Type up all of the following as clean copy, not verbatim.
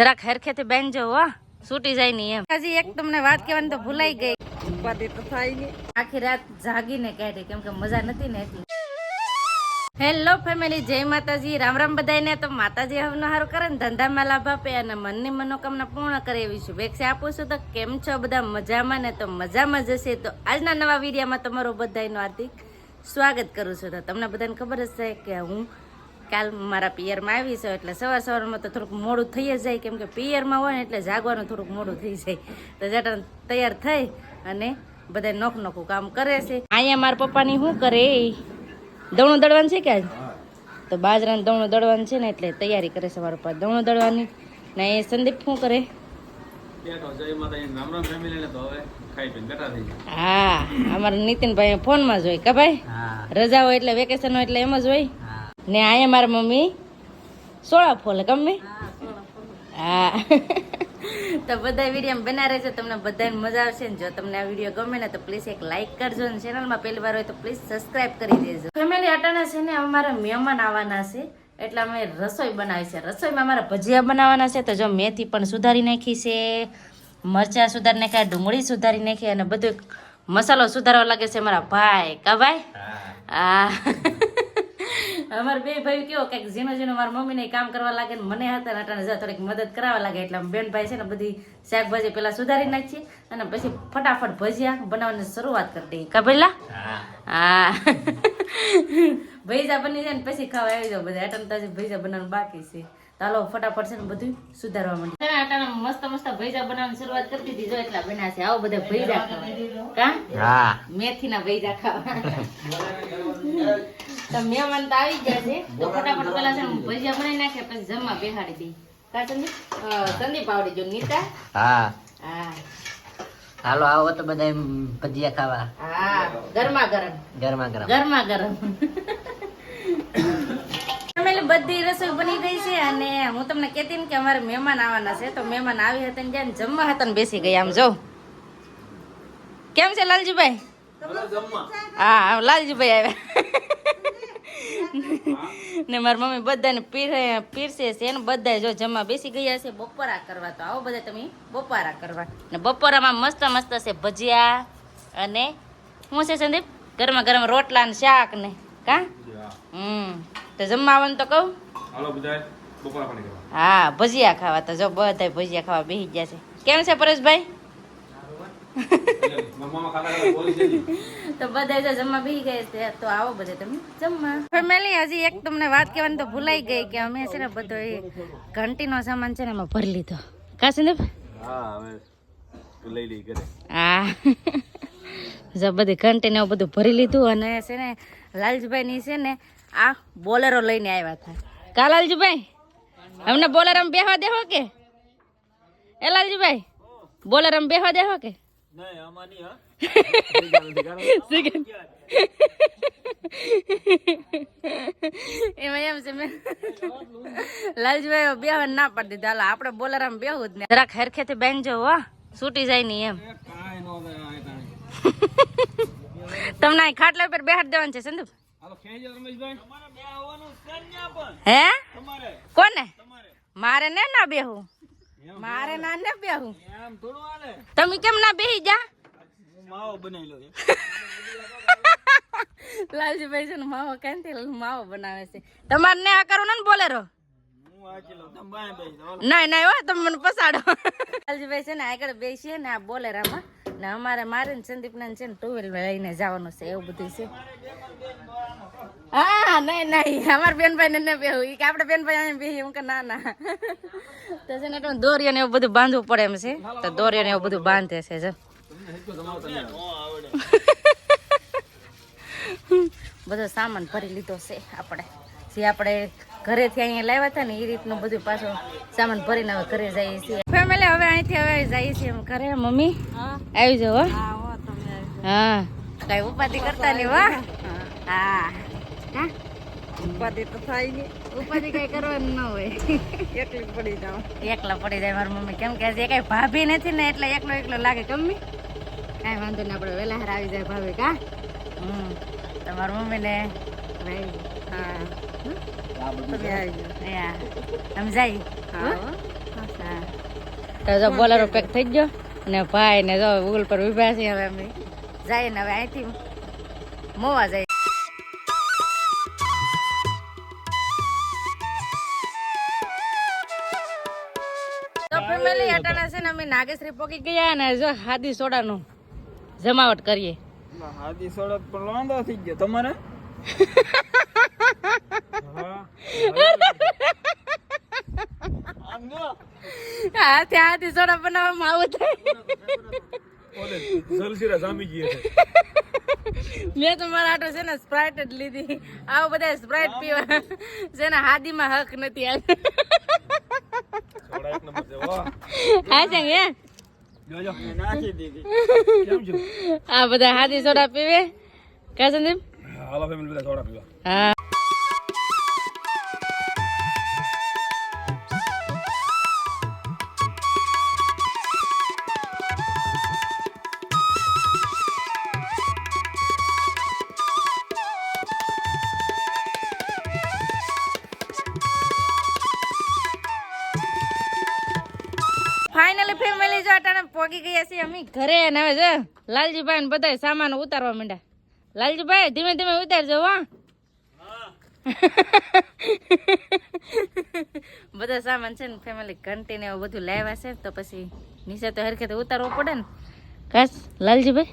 જરાક હરખેથી બેનજો હો, છૂટી જાય નહીં એમ. હજી એક તમને વાત કહેવાની તો ભૂલાઈ ગઈ. ઉપાધિ તો થાય નહીં. આખી રાત જાગીને કાઢી કેમ કે મજા નથી ને એટલી. હેલો ફેમિલી, જય માતાજી, રામ રામ બધાને. તો માતાજી હવનું સારું કરે ને, ધંધામાં લાભ આપે અને મનની મનોકામના પૂર્ણ કરે એવી શુભેચ્છા આપું છું. તો કેમ છો બધા? મજામાં ને? તો મજામાં જશે. તો આજના નવા વિડીયોમાં તમારું બધાનું હાર્દિક સ્વાગત કરું છું. તો તમને બધાને ખબર જ છે કે હું કાલ મારા પિયરમાં આવી છું, એટલે સવારમાં તો થોડુંક મોડું થઈ જ જાય, કેમ કે પિયરમાં હોય ને એટલે જાગવાનું થોડુંક મોડું થઈ જાય. તો જટા તૈયાર થઈ અને બધા નોખું કામ કરે છે. અહીંયા મારા પપ્પાની શું કરે, દવણું દળવાનું છે કે આજ તો બાજરાનું દવણું દળવાનું છે ને, એટલે તૈયારી કરે છે મારા પપ્પા દવણું દળવાની. ને એ સંદીપ શું કરે? હા, અમારા નીતિનભાઈ ફોનમાં જ હોય કે ભાઈ, રજા હોય એટલે વેકેશન હોય એટલે એમ જ હોય ને. અહીંયા મારા મમ્મી સોળા ફોલે ગમે. હા તો બધા વિડીયો બના રહેજો, તમને બધાને મજા આવશે ને. જો તમને આ વિડીયો ગમે ને તો પ્લીઝ એક લાઈક કરજો ને ચેનલમાં પહેલી વાર હોય તો પ્લીઝ સબસ્ક્રાઇબ કરી દેજો. ફેમિલી અટાણા છે ને અમારા મહેમાન આવવાના છે એટલે અમે રસોઈ બનાવી છે. રસોઈમાં અમારા ભજીયા બનાવવાના છે. તો જો મેથી પણ સુધારી નાખી છે, મરચા સુધારી નાખ્યા, ડુંગળી સુધારી નાખી અને બધું મસાલો સુધારવા લાગે છે મારા ભાઈ. કા ભાઈ? હા અમારે બે ભાઈ કેવો કઈક ઝીણું મારા મમ્મીને કામ કરવા લાગે ને મને હતા ને અટાણે થોડીક મદદ કરાવવા લાગે, એટલે બેન ભાઈ છે ને બધી શાકભાજી પેલા સુધારી નાખીએ અને પછી ફટાફટ ભજીયા બનાવવાની શરૂઆત કરી દઈએ. કા ભઈલા? હા ભજીયા બની જાય ને પછી ખાવા આવી જાવ બધા. અટાણે તાજી ભજીયા બનાવવાનું બાકી છે. ચાલો ફટાફટ છે ને બધું સુધારવા માંડી. અટાણે મસ્ત ભજીયા બનાવવાની શરૂઆત કરી દીધી. જો એટલા બન્યા છે. આવો બધા ભજીયા ખાવા. કા? મેથીના ભજીયા ખાવા. તો મહેમાન તો આવી ગયા છે તો ફટાફટ પેલા છે ભજીયા બનાવી નાખે પછી જમવા બેહાડી દઈ. કા સંદીપ? સંદીપ આવડી જો. નીતા? હા હા. હાલો આવો તો બધા ભજીયા ખાવા. હા, ગરમા ગરમ. બધી રસોઈ બની ગઈ છે અને હું તમને કહેતી ને કે અમારે મહેમાન આવવાના છે. તો મહેમાન આવી હતા ને જ્યાં જમવા હતા ને બેસી ગયા. આમ જો કેમ છે લાલજીભાઈ? હા, લાલજીભાઈ આવ્યા ને મારી મમ્મી બધાને પીરસે છે ને બધા જો જમવા બેસી ગયા છે બપોરા કરવા. તો આવો બધા તમે બપોરા કરવા. ને બપોરામાં મસ્ત છે ભજીયા અને શું છે સંદીપ? ગરમા ગરમ રોટલા ને શાક ને. કા? તો જમવા આવવાનું તો કહું. હા, ભજીયા ખાવા. તો જો બધા ભજીયા ખાવા બેસી ગયા છે. કેમ છે પરેશભાઈ? તો બધા જો જમવા બેસી ગયા છે. તો આવો બધા તમે જમવા. ફેમિલી હજી એક તમને વાત કહેવાની તો ભૂલાઈ ગઈ કે અમે છે ને બધો એ ઘંટીનો સામાન છે ને એમાં ભરી લીધો. કા સંદીપ? હા જો બધી ઘંટી ને બધું ભરી લીધું અને છે ને લાલજીભાઈ ની છે ને આ બોલેરો લઈને આવ્યા હતા. કા લાલજીભાઈ? અમને બોલેરામાં બેહવા દેહો કે? એ લાલજીભાઈ બોલેરામાં બેહવા દેહો કે? એમાં એમ છે મેં લાલજીભાઈ બેહવા ના પાડી દીધા. હાલો આપણે બોલેરામાં બેહવું જ ને. જરાક હરખેથી બેનજો હો, છૂટી જાય નહીં એમ. તમને અહીં ખાટલા પર બેહાડી દેવાનું છે સંદીપ. હે? કોને? મારે ને ના બેહું. મારે ના ને બેહું. તમે કેમ ના બેહી જા? લાલજીભાઈ છે ને માવો ક્યાંથી માવો બનાવે છે. તમારે ને આ કરો ને બોલેરો? નહીં હો, તમે મને પસાડો. લાલજીભાઈ છે ને આગળ બેસીએ ને આ બોલેરામાં ને અમારે મારે ને સંદીપ ને છે ને ટુ વ્હીલર લઈને જવાનું છે. એવું બધું છે. હા નહીં અમારા બેનભાઈ ને બેહું કે આપણે બેનભાઈ બેહી. હું કે ના તો છે ને દોરીઓ ને એવું બધું બાંધવું પડે એમ છે. તો દોરીઓ ને એવું બધું બાંધે છે. જો બધો સામાન ભરી લીધો છે આપણે. જે આપણે ઘરેથી અહીંયા લાવ્યા હતા ને એ રીતનું બધું પાછું સામાન ભરીને હવે ઘરે જઈએ છીએ. ફેમિલી હવે અહીંથી હવે જઈએ છીએ એમ ઘરે. મમ્મી આવી જાઓ. હા, કઈ ઉપાધિ કરતા નહીં. વાહ. હા, ઉપાધિ તો થાય નહીં. ઉપાધિ કઈ કરવાનું ન હોય. એકલા પડી જાય મારી મમ્મી. કેમ કે કઈ ભાભી નથી ને એટલે એકલો લાગે. કમ્મી કઈ વાંધો નહીં, આપણે વેલા હાર આવી જાય ભાભી. કા? તમારી મમ્મી ને હા તમે આવી જાઓ. સમજાય? હા તો જો બોલેરો પેક થઈ ગયો અને ભાઈ ને જો ઉગલ પર ઉભા છે હવે અમે જાય ને હવે અહીંથી મોવા જાય તો ફેમિલી અટાણા છે ને અમે નાગેશ્રી પોકી ગયા ને જો હાદી સોડાનું જમાવટ કરીએ હાદી સોડા પણ વાંધો થઈ ગયો તમારે હાથી હાથી સોડા બનાવવામાં આવું થાય મેં તો મારા આટો છે ને સ્પ્રાઇટ જ લીધી આવું બધા સ્પ્રાઇટ પીવા છે ને હાદીમાં હક નથી હા છે હે આ બધા હાદી સોડા પીવે કા સંદીપ હા ફાઇનલી ફેમિલી જો અટાણે પોગી ગયા છીએ અમે ઘરે ને હવે જો લાલજીભાઈ ને બધા સામાન ઉતારવા માંડ્યા લાલજીભાઈ ધીમે ધીમે ઉતારજો હા બધા સામાન છે ને ફેમિલી ઘંટી ને એવું બધું લાવ્યા છે તો પછી નીચે તો હરખેથી ઉતારવો પડે ને કાશ લાલજીભાઈ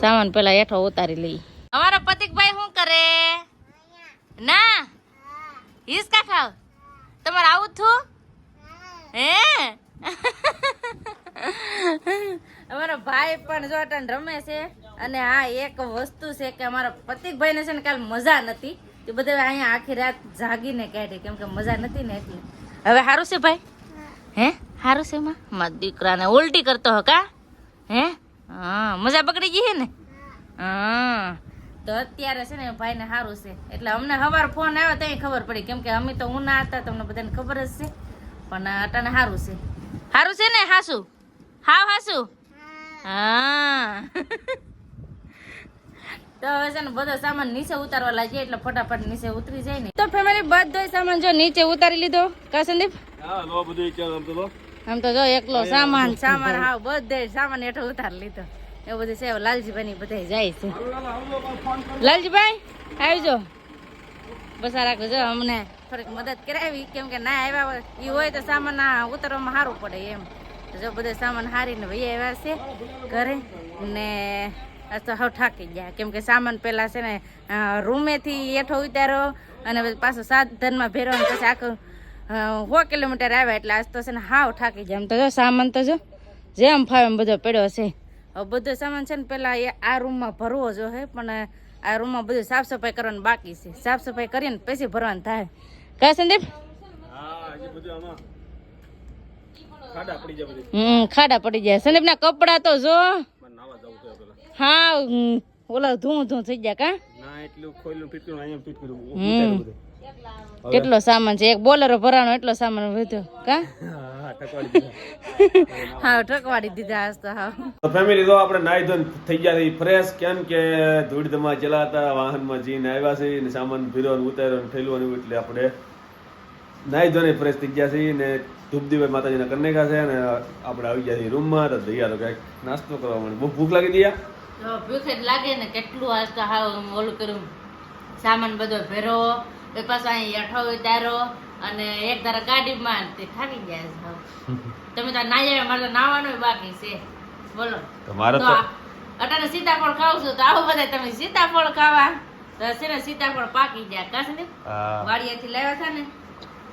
સામાન પેલા હેઠો ઉતારી લઈ અમારા પતિકભાઈ શું કરે ના હિસકા ખાવ તમારે આવું થું હે અમારા ભાઈ પણ જો અટાણ રમે છે અને આ એક વસ્તુ છે કે અમારા પતિકભાઈ ને છે ને કાલ મજા નથી તે બધા અહીંયા આખી રાત જાગીને કાઢી કેમ કે મજા નથી ને એટલી હવે સારું છે ભાઈ હે સારું છે માં મારા દીકરાને ઉલટી કરતો હો કા હે હા મજા બગડી ગઈ છે ને હા તો અત્યારે છે ને ભાઈને સારું છે એટલે અમને સવાર ફોન આવ્યો ત્યાં ખબર પડી કેમ કે અમે તો ઉના હતા તમને બધાને ખબર જ છે પણ અટાણે સારું છે સારું છે ને હાસુ હાવ હાસુ હા તો હવે છે ને બધો સામાન નીચે ઉતારવા લાગીએ એટલે ફટાફટ નીચે ઉતરી જાય ને તો ફેમિલી બધો સામાન જો નીચે ઉતારી લીધો કા સંદીપ આમ તો જો એકલો સામાન હાવ બધે સામાન હેઠો ઉતારી લીધો એવું બધું છે લાલજીભાઈ ની બધા જાય છે લાલજીભાઈ આવજો બસ આ રાખજો જો અમને થોડીક મદદ કરાવી કેમ કે ના આવ્યા એ હોય તો સામાન ઉતારવામાં સારું પડે એમ જો બધો સામાન હારીને ભાઈ આવ્યા છે ઘરે ને આ તો હવે થાકી ગયા કેમ કે સામાન પેલા છે ને રૂમેથી હેઠો ઉતાર્યો અને પાછો સાધનમાં ભેરો પછી આખું 100 કિલોમીટર આવ્યા એટલે આજ તો છે ને હાવ થાકી ગયા એમ તો જો સામાન તો જો જેમ ફાવે એમ બધો પડ્યો છે હવે બધો સામાન છે ને પેલા આ રૂમમાં ભરવો જો હે પણ આ રૂમમાં બધું સાફ સફાઈ કરવાનું બાકી છે સાફ સફાઈ કરીને પછી ભરવાનું થાય કા સંદીપ ખાડા પડી જાય સંદીપ ના કપડા તો જો હા ઓલા ધૂ થઈ ગયા કા કેટલો સામાન છે એક બોલેરો ભરાનો એટલો સામાન વધ્યો કા હા ઠકવાડી દીધા આજ તો હા તો ફેમિલી તો આપણે નાઈ ધોઈને થઈ ગયા ફ્રેશ કેમ કે ધૂળ ધમા ચલાતા વાહનમાં જઈને આવ્યા છે ને સામાન ભીરવાનું ઉતારવાનું ઠેલવાનું એટલે આપણે નાઈ ધોઈને ફ્રેશ થઈ ગયા છીએ ને ધૂપ દીવા માતાજીના કરને ગયા છે ને આપણે આવી ગયા છીએ રૂમમાં તો દૈયા તો કંઈક નાસ્તો કરવા માંડે બહુ ભૂખ લાગી દયા ભૂખ જ લાગે ને કેટલું આજ તો હાવ ઓલું કર્યું સામાન બધો ભેરો એ પાછો અહીં હેઠો ઉતાર્યો અને એક ધારા ગાડીમાં તે ખાવી જાય છે તમે તો નાઈ આવ્યા મારે તો નાવાનું બાકી છે બોલો તમારે તો અટાણે સીતાફળ ખાવ છો તો આવો બધા તમે સીતાફળ ખાવા તો છે ને સીતાફળ પાકી જાય કાશ ને વાડિયાથી લાવ્યા હતા ને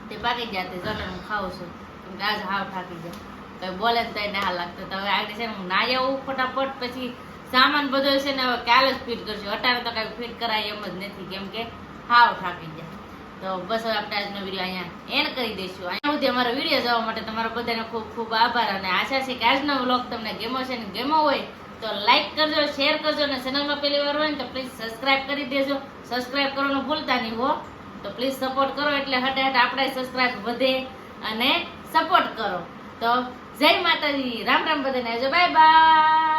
તે પાકી જાય તે જને હું ખાઉં છું કેમ કે આજ હાવ થાકી જાય તો બોલે ને તઈ ના લાગતો તો હવે આગળ છે ને હું નાઈ આવું ફટાફટ પછી સામાન બધો છે ને હવે કાલે જ ફિટ કરશું અટાણે તો કઈ ફિટ કરાય એમ જ નથી કેમ કે હાવ થાકી જાય તો બસ હવે આપણે આજનો વિડીયો અહીંયા એન્ડ કરી દઈશું અહીંયા સુધી અમારો વિડીયો જોવા માટે તમારો બધાનો ખૂબ ખૂબ આભાર અને આશા છે કે આજનો વ્લોગ તમને ગમ્યો છે ને ગમ્યો હોય તો લાઈક કરજો શેર કરજો અને ચેનલમાં પહેલી વાર હોય ને તો પ્લીઝ સબસ્ક્રાઇબ કરી દેજો સબસ્ક્રાઇબ કરવાનું ભૂલતા નહીં હો તો પ્લીઝ સપોર્ટ કરો એટલે હટે આપણે સબસ્ક્રાઇબ વધે અને સપોર્ટ કરો તો જય માતાજી રામ રામ બધાને આવજો બાય બાય